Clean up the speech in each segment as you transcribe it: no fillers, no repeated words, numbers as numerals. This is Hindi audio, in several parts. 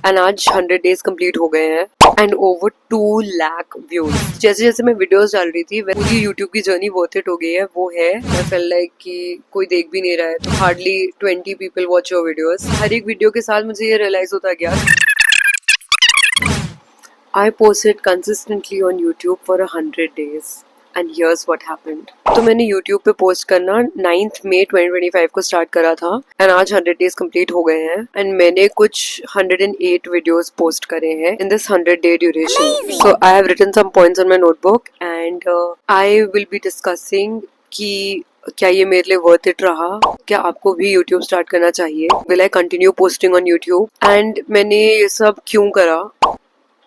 एंड आज 100 डेज कंप्लीट हो गए हैं एंड ओवर 2 लाख व्यूज। जैसे जैसे मैं वीडियोस डाल रही थी पूरी यूट्यूब की जर्नी वर्थ इट हो गई है। वो है आई फील लाइक कि कोई देख भी नहीं रहा है, तो hardly 20 people watch your videos. हर एक वीडियो के साथ मुझे ये रियलाइज होता गया I posted consistently on YouTube for 100 days and here's what happened. तो मैंने YouTube पे पोस्ट करना 9th May 2025 को स्टार्ट करा था एंड आज 100 डेज कंप्लीट हो गए हैं एंड मैंने कुछ 108 वीडियोस पोस्ट करे हैं in this 100 day duration. So I have written some points on my notebook and I will be discussing कि क्या ये मेरे लिए वर्थ इट रहा, क्या आपको भी YouTube स्टार्ट करना चाहिए, will I continue posting on YouTube and मैंने ये सब क्यों करा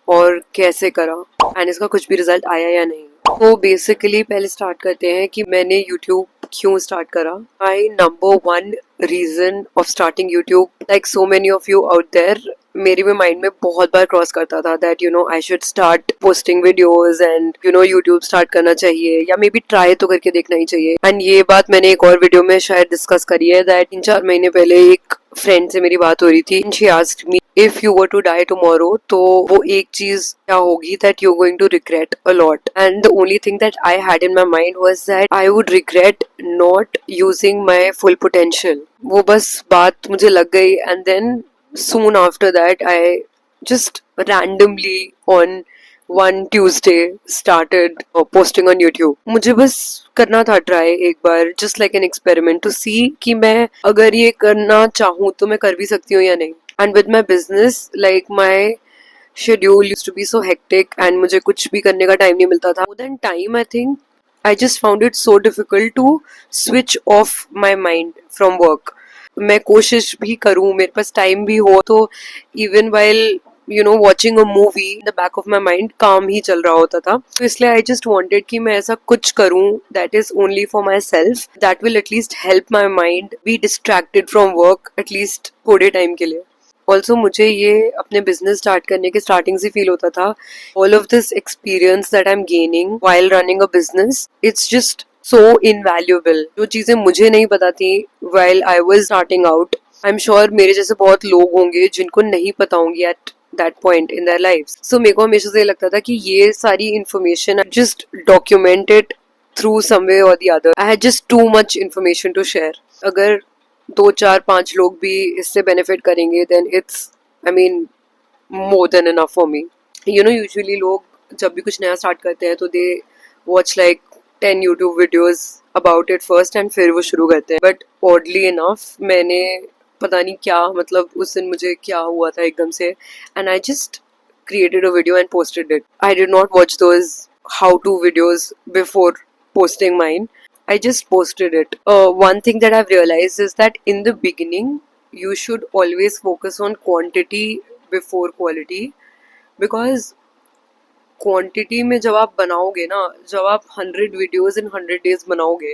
और कैसे करा एंड इसका कुछ भी रिजल्ट आया या नहीं। तो बेसिकली पहले स्टार्ट करते हैं कि मैंने यूट्यूब क्यों स्टार्ट करा। My number 1 reason of starting YouTube, like so many of you out there, मेरे भी माइंड में बहुत बार क्रॉस करता था that I should start posting videos and YouTube start करना चाहिए या मे बी ट्राई तो करके देखना ही चाहिए। एंड ये बात मैंने एक और वीडियो में शायद डिस्कस करी है दैट 3-4 महीने पहले एक फ्रेंड से मेरी बात हो रही थी। She asked me if you were to die tomorrow तो वो एक चीज क्या होगी that you going to regret a lot and the only thing that I had in my mind was that I would regret not using my full potential. वो बस बात मुझे लग गई and then soon after that I just randomly on one Tuesday started posting on YouTube. मुझे बस करना था ट्राई एक बार, just like an experiment to see कि मैं अगर ये करना चाहूँ तो मैं कर भी सकती हूँ या नहीं। And with my business, like my schedule used to be so hectic and मुझे कुछ भी करने का टाइम नहीं मिलता था। More than time, I think I just found it so difficult to switch off my mind from work. मैं कोशिश भी करूँ, मेरे पास टाइम भी हो, तो even while watching a movie in the back of my mind काम ही चल रहा होता था। तो इसलिए आई जस्ट वॉन्टेड कि मैं ऐसा कुछ करूँ that is only for my self, that will at least help my mind B distracted from work at least थोड़े टाइम के लिए। ऑल्सो मुझे ये अपने बिजनेस स्टार्ट करने के स्टार्टिंग से फील होता था all of this experience that I am gaining while running a business, it's just so invaluable। जो चीजें मुझे नहीं पता थी while I was starting out, I'm sure मेरे जैसे बहुत लोग होंगे जिनको नहीं पता होंगी at that point in their lives। So मेरे को हमेशा से ये लगता था कि ये सारी information just document it through some way or the other। I had just too much information to share। अगर 2-4-5 लोग भी इससे benefit करेंगे then it's I mean more than enough for me। usually लोग जब भी कुछ नया स्टार्ट करते हैं तो they watch like 10 YouTube videos about it first and फिर वो शुरू करते हैं। But oddly enough मैंने पता नहीं क्या मतलब उस दिन मुझे क्या हुआ था एकदम से and I just created a video and posted it। I did not watch those how to videos before posting mine। I just posted it। One thing that I've realized is that in the beginning you should always focus on quantity before quality, because quantity में जब आप बनाओगे ना, जब आप 100 वीडियोस इन 100 डेज बनाओगे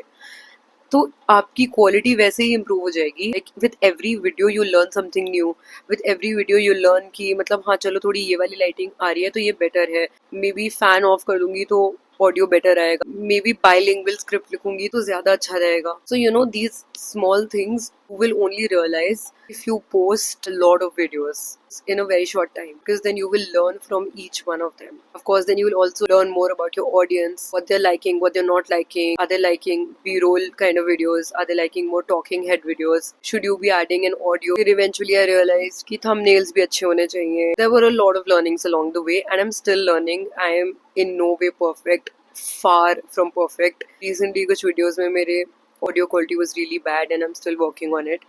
तो आपकी क्वालिटी वैसे ही इम्प्रूव हो जाएगी। Like with every video you learn something new, with every video you learn कि मतलब हाँ चलो थोड़ी ये वाली लाइटिंग आ रही है तो ये बेटर है, मे बी फैन ऑफ कर दूंगी तो ऑडियो बेटर आएगा, मे बी बाइलिंगुअल स्क्रिप्ट लिखूंगी तो ज्यादा अच्छा रहेगा। So these small things will only realize if you post a lot of videos in a very short time, because then you will learn from each one of them। Of course then you will also learn more about your audience, what they're liking, what they're not liking, are they liking b-roll kind of videos, are they liking more talking head videos, should you be adding an audio। फिर eventually I realized कि thumbnails भी अच्छे होने चाहिए। There were a lot of learnings along the way and I'm still learning। I am in no way perfect, far from perfect। Recently कुछ videos में मेरे audio quality was really bad and I'm still working on it।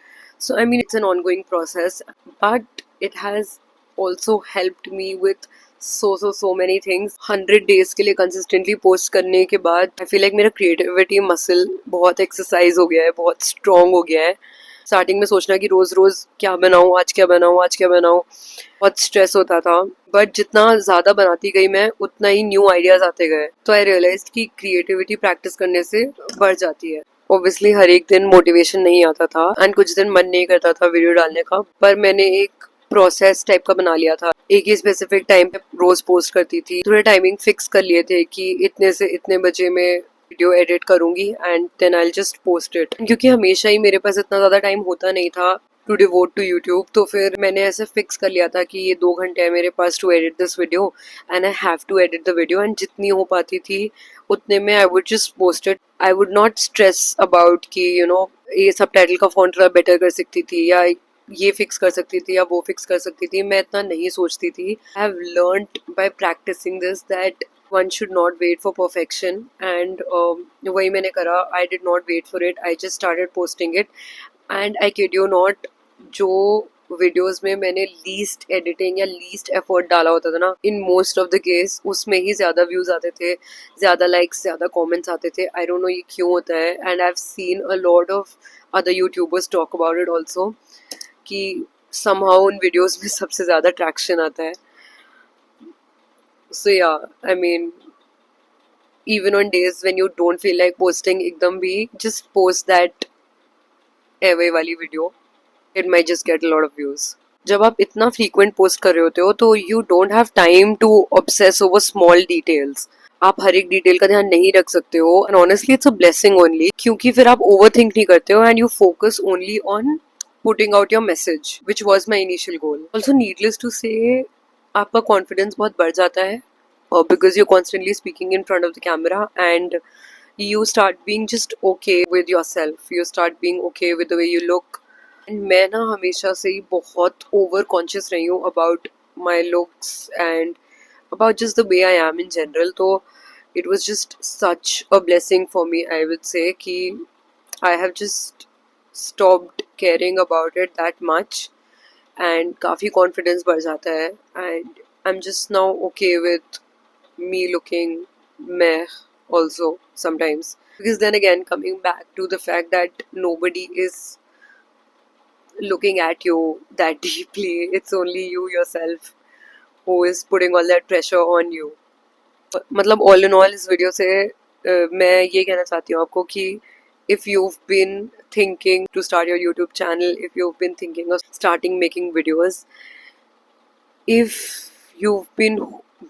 So I mean it's an ongoing process, but it has also helped me with so many things। 100 days के लिए consistently post करने के बाद I feel like मेरा creativity muscle बहुत exercise हो गया है, बहुत strong हो गया है। स्टार्टिंग में सोचना कि रोज रोज क्या बनाऊँ, आज क्या बनाऊँ, आज क्या बनाऊँ, बहुत स्ट्रेस होता था। बट जितना ज़्यादा बनाती गई मैं उतना ही न्यू आइडियाज आते गए। तो आई रियलाइज कि क्रिएटिविटी प्रैक्टिस करने से बढ़ जाती है। ऑब्वियसली हर एक दिन मोटिवेशन नहीं आता था एंड कुछ दिन मन नहीं करता था वीडियो डालने का, पर मैंने एक प्रोसेस टाइप का बना लिया था। एक ही स्पेसिफिक टाइम पे रोज पोस्ट करती थी, थोड़े टाइमिंग फिक्स कर लिए थे कि इतने से इतने बजे में वीडियो एडिट करूंगी and then I just post it. क्योंकि हमेशा ही मेरे पास इतना ज़्यादा टाइम होता नहीं था टू डिवोट टू यूट्यूब। तो फिर मैंने ऐसे फिक्स कर लिया था कि ये 2 घंटे है मेरे पास to edit this video and I have to edit the video, and जितनी हो पाती थी उतने में I would just post it. I would not stress about कि ये सब टाइटल का फॉन्ट थोड़ा बेटर कर सकती थी या ये फिक्स कर सकती थी या वो फिक्स कर सकती थी, मैं इतना नहीं सोचती थी। I have learned by practising this that one should not wait for perfection, and वही मैंने करा। I did not wait for it, I just started posting it, and I kid you not, जो वीडियोस में मैंने लीस्ट एडिटिंग या लीस्ट एफर्ट डाला होता था ना, in most of the case उसमें ही ज़्यादा व्यूज़ आते थे, ज़्यादा लाइक्स, ज़्यादा कमेंट्स आते थे। आई डोंट नो ये क्यों होता है, and I have seen a lot of other YouTubers talk about it also कि समहाउ उन वीडियोस में सबसे ज़्यादा ट्रैक्शन आता है। So yeah, I mean, even on days when you don't feel like posting ekdam bhi, just post that एवे वाली video, it might just get a lot of views. जब आप इतना frequent post कर रहे होते हो तो you don't have time to obsess over small details. आप हर एक डिटेल का ध्यान नहीं रख सकते हो, and honestly it's a blessing only, क्योंकि फिर आप overthink नहीं करते हो and you focus only on putting out your message, which was my initial goal. Also needless to say, आपका confidence बहुत बढ़ जाता है because you're constantly speaking in front of the camera, and you start being just okay with yourself, you start being okay with the way you look. And मैं ना हमेशा से ही बहुत over conscious रही हूँ about my looks and about just the way I am in general. तो it was just such a blessing for me, I would say, कि I have just stopped caring about it that much, and काफ़ी confidence बढ़ जाता है, and I'm just now okay with me looking meh also sometimes, because then again, coming back to the fact that nobody is looking at you that deeply, it's only you yourself who is putting all that pressure on you. मतलब all in all इस वीडियो से मैं ये कहना चाहती हूँ आपको कि if you've been thinking to start your YouTube channel, if you've been thinking of starting making videos, if you've been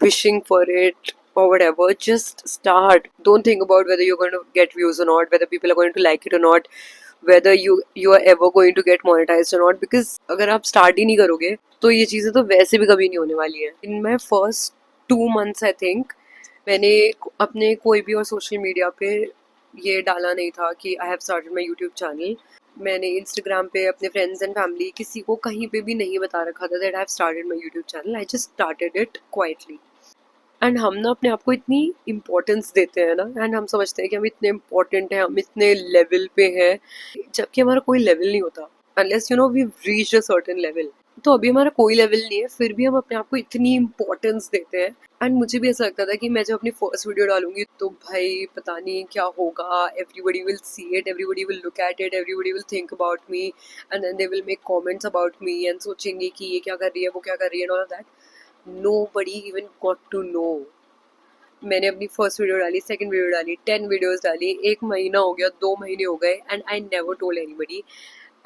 wishing for it or whatever, just start. Don't think about whether you're going to get views or not, whether people are going to like it or not, whether you are ever going to get monetized or not, because अगर आप start ही नहीं करोगे तो ये चीज़ें तो वैसे भी कभी नहीं होने वाली है। In my first 2 months I think, मैंने अपने कोई भी और सोशल मीडिया पे ये डाला नहीं था कि I have started my YouTube channel. मैंने इंस्टाग्राम पे अपने फ्रेंड्स एंड फैमिली किसी को कहीं पे भी नहीं बता रखा था that I have started my YouTube channel. I just started it quietly. And हम ना अपने आप को इतनी इम्पोर्टेंस देते हैं ना, एंड हम समझते हैं कि हम इतने इम्पोर्टेंट हैं, हम इतने लेवल पे हैं, जबकि हमारा कोई लेवल नहीं होता unless we reach a certain level. तो अभी हमारा कोई लेवल नहीं है, फिर भी हम अपने आप को इतनी इम्पोर्टेंस देते हैं। एंड मुझे भी ऐसा लगता था कि मैं जब अपनी फर्स्ट वीडियो डालूंगी तो भाई पता नहीं क्या होगा, everybody will see it, everybody will look at it, everybody will think about me, and then they will make comments about me and सोचेंगे कि ये क्या कर रही है, वो क्या कर रही है, all of that. Nobody even got to know. मैंने अपनी फर्स्ट वीडियो डाली, सेकंड वीडियो डाली, 10 वीडियोस डाली, 1 महीना हो गया, 2 महीने हो गए, and I never told anybody,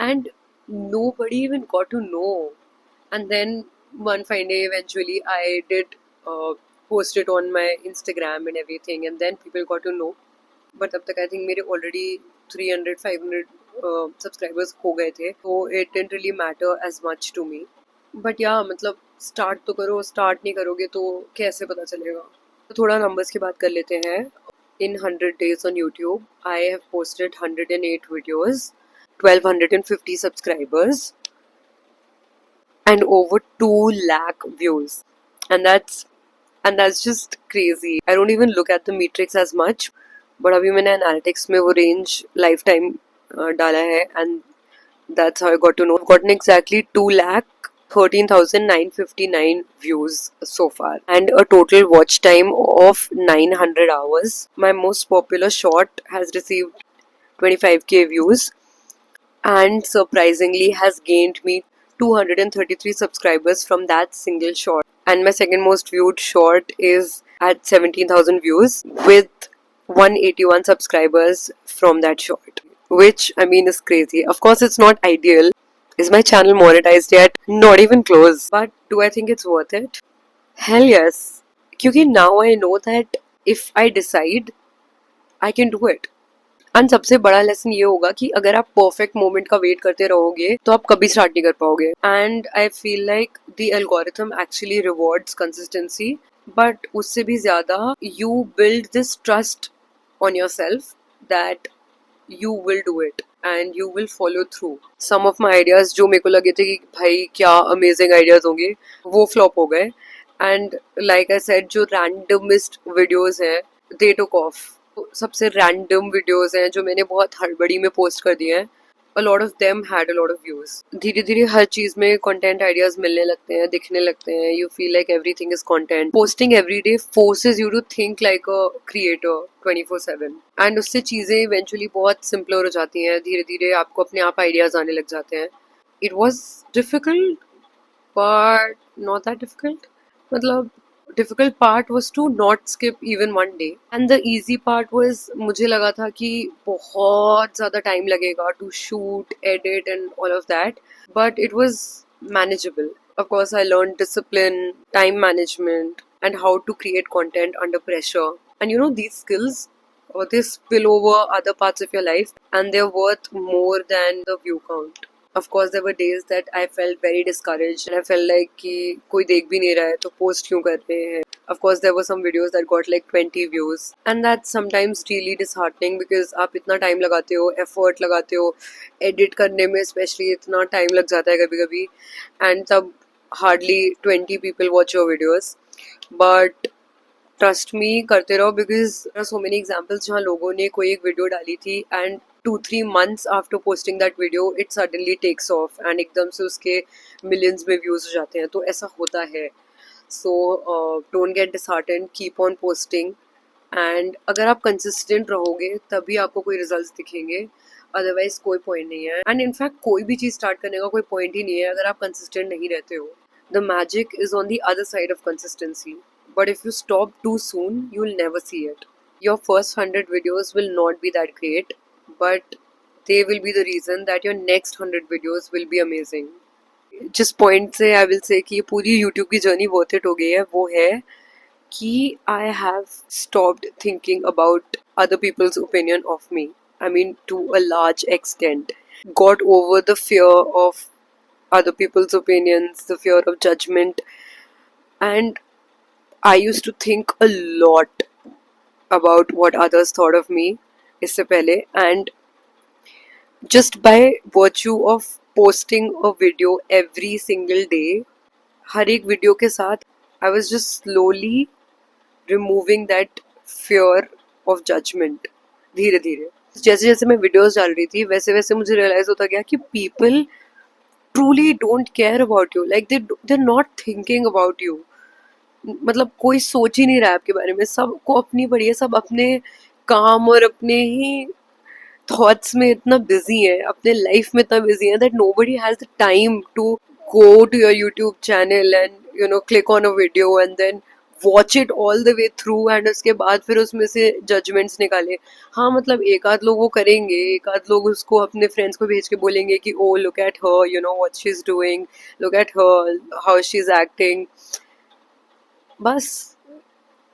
and nobody even got to know. And then one fine day eventually I did post it on my Instagram and everything, and then people got to know. But तब तक I think मेरे already 300-500 subscribers हो गए थे, so it didn't really matter as much to me. But yeah, मतलब start तो करो, start नहीं करोगे तो कैसे पता चलेगा। तो थोड़ा numbers की बात कर लेते हैं। In 100 days on YouTube, I have posted 108 videos, 1250 subscribers, and over 2 lakh views, and that's just crazy. I don't even look at the metrics as much, but अभी मैंने analytics में वो range lifetime डाला है, and that's how I got to know. I've gotten exactly 2,13,959 views so far, and a total watch time of 900 hours. My most popular short has received 25k views, and surprisingly has gained me 233 subscribers from that single short. And my second most viewed short is at 17,000 views with 181 subscribers from that short, which I mean is crazy. Of course it's not ideal. Is my channel monetized yet? Not even close. But do I think it's worth it? Hell yes. Because now I know that if I decide, I can do it. And सबसे बड़ा लेसन ये होगा कि अगर आप परफेक्ट मोमेंट का वेट करते रहोगे तो आप कभी स्टार्ट नहीं कर पाओगे. And I feel like the algorithm actually rewards consistency, but उससे भी ज्यादा you build this trust on your self that you will do it and you will follow through. Some of my ideas जो मेरे को लगे थे कि भाई क्या amazing ideas होंगे, वो flop हो गए. And like I said, जो randomist videos हैं they took off. सबसे random videos हैं जो मैंने बहुत हड़बड़ी में post कर दिए हैं, a lot of them had a lot of views. धीरे धीरे हर चीज में content ideas मिलने लगते हैं, दिखने लगते हैं. You feel like everything is content. Posting every day forces you to think like a creator 24/7. And उससे चीजें eventually बहुत simpler हो जाती हैं. धीरे धीरे आपको अपने आप ideas आने लग जाते हैं. It was difficult, but not that difficult. मतलब difficult part was to not skip even one day, and the easy part was मुझे लगा था कि बहुत ज़्यादा time लगेगा to shoot, edit and all of that, but it was manageable. Of course, I learned discipline, time management, and how to create content under pressure. And you know, these skills or they spill over other parts of your life, and they're worth more than the view count. Of course, there were days that I felt very discouraged and I felt like कि कोई देख भी नहीं रहा है तो post क्यों कर रहे हैं. Of course, there were some videos that got like 20 views, and that's sometimes really disheartening because आप इतना time लगाते हो, effort लगाते हो, edit करने में especially इतना time लग जाता है कभी-कभी, and तब hardly 20 people watch your videos. But trust me करते रहो बिकॉज सो मेनी एग्जाम्पल्स जहाँ लोगों ने कोई एक वीडियो डाली थी and 2-3 months after posting that video it suddenly takes off and एकदम से उसके मिलियंस में व्यूज हो जाते हैं. तो ऐसा होता है. So don't get disheartened, keep on posting, and अगर आप कंसिस्टेंट रहोगे तभी आपको कोई रिजल्ट्स दिखेंगे, अदरवाइज कोई पॉइंट नहीं है. एंड इनफैक्ट कोई भी चीज़ स्टार्ट करने का कोई पॉइंट ही नहीं है अगर आप कंसिस्टेंट नहीं रहते हो. The magic is on the other side of consistency. But if you stop too soon, you'll never see it. Your first 100 videos will not be that great, but they will be the reason that your next 100 videos will be amazing. जिस पॉइंट से आई विल से कि ये पूरी यूट्यूब की जर्नी वर्थ इट हो गई है वो है कि I have stopped thinking about other people's opinion of me. I mean to a large extent. Got over the fear of other people's opinions, the fear of judgment, and I used to think a lot about what others thought of me इससे पहले, and just by virtue of posting a video every single day, हर एक वीडियो के साथ I was just slowly removing that fear of judgment. धीरे धीरे जैसे जैसे मैं वीडियोस डाल रही थी वैसे वैसे मुझे रियलाइज होता गया कि people truly don't care about you, like they're not thinking about you. मतलब कोई सोच ही नहीं रहा है आपके बारे में, सबको अपनी पड़ी है, सब अपने काम और अपने ही थॉट्स में इतना बिजी है, अपने लाइफ में इतना बिजी है that nobody has the time to go to your YouTube channel and you know click on a video and then watch it all the way through and उसके बाद फिर उसमें से जजमेंट्स निकाले. हाँ मतलब एक आध लोग वो करेंगे, एक आध लोग उसको अपने फ्रेंड्स को भेज के बोलेंगे कि oh look at her, you know what she is doing, look at her how she is acting. बस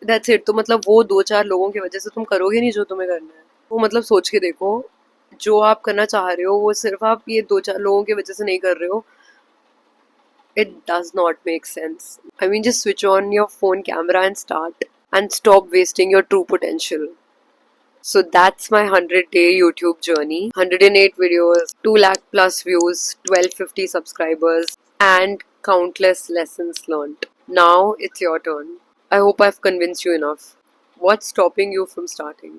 दैट्स इट. तो मतलब वो 2-4 लोगों की वजह से तुम करोगे नहीं जो तुम्हें करना है. वो मतलब सोच के देखो, जो आप करना चाह रहे हो वो सिर्फ आप ये 2-4 लोगों की वजह से नहीं कर रहे हो. It does not make sense. I mean just switch on your phone camera and start and stop wasting your true potential. So that's my 100-day YouTube journey. 108 videos, 2 lakh plus views, 1250 subscribers, and countless lessons learned. Now it's your turn. I hope I've convinced you enough. What's stopping you from starting?